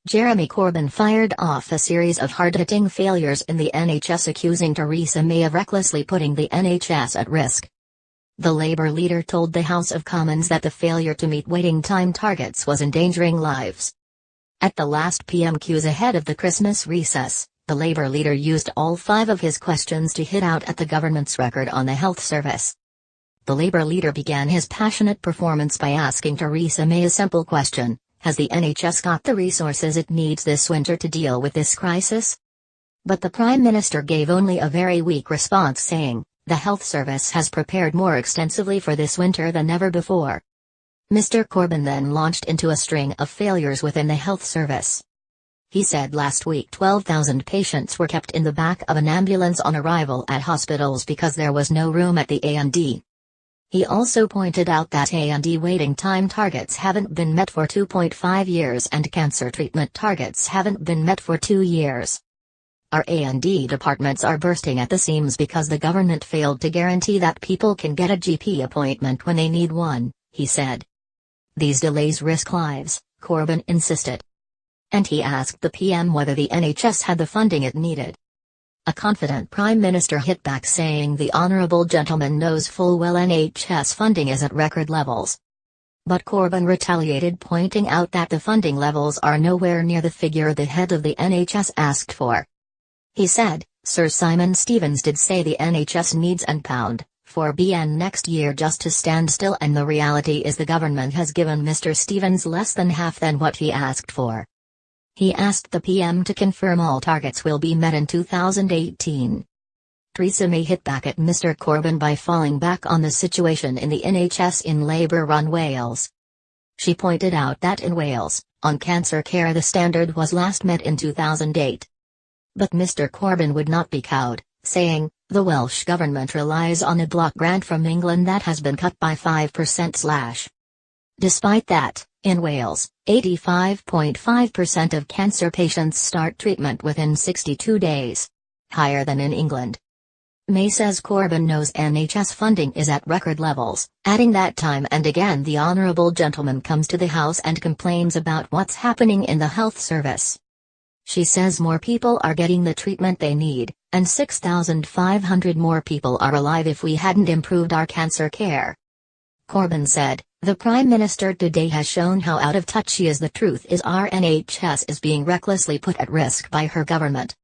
Jeremy Corbyn fired off a series of hard-hitting failures in the NHS, accusing Theresa May of recklessly putting the NHS at risk. The Labour leader told the House of Commons that the failure to meet waiting time targets was endangering lives. At the last PMQs ahead of the Christmas recess, the Labour leader used all 5 of his questions to hit out at the government's record on the health service. The Labour leader began his passionate performance by asking Theresa May a simple question: has the NHS got the resources it needs this winter to deal with this crisis? But the Prime Minister gave only a very weak response, saying, "The health service has prepared more extensively for this winter than ever before." Mr. Corbyn then launched into a string of failures within the health service. He said last week 12,000 patients were kept in the back of an ambulance on arrival at hospitals because there was no room at the A&E. He also pointed out that A&E waiting time targets haven't been met for 2.5 years and cancer treatment targets haven't been met for 2 years. Our A&E departments are bursting at the seams because the government failed to guarantee that people can get a GP appointment when they need one, he said. These delays risk lives, Corbyn insisted. And he asked the PM whether the NHS had the funding it needed. A confident Prime Minister hit back, saying the honourable gentleman knows full well NHS funding is at record levels. But Corbyn retaliated, pointing out that the funding levels are nowhere near the figure the head of the NHS asked for. He said, "Sir Simon Stevens did say the NHS needs £4 billion next year just to stand still, and the reality is the government has given Mr. Stevens less than half than what he asked for." He asked the PM to confirm all targets will be met in 2018. Theresa May hit back at Mr. Corbyn by falling back on the situation in the NHS in Labour-run Wales. She pointed out that in Wales, on cancer care the standard was last met in 2008. But Mr. Corbyn would not be cowed, saying, "The Welsh Government relies on a block grant from England that has been cut by 5%. Despite that, in Wales, 85.5% of cancer patients start treatment within 62 days. Higher than in England." May says Corbyn knows NHS funding is at record levels, adding that time and again the honourable gentleman comes to the House and complains about what's happening in the health service. She says more people are getting the treatment they need, and 6,500 more people are alive if we hadn't improved our cancer care. Corbyn said, "The Prime Minister today has shown how out of touch she is. The truth is our NHS is being recklessly put at risk by her government.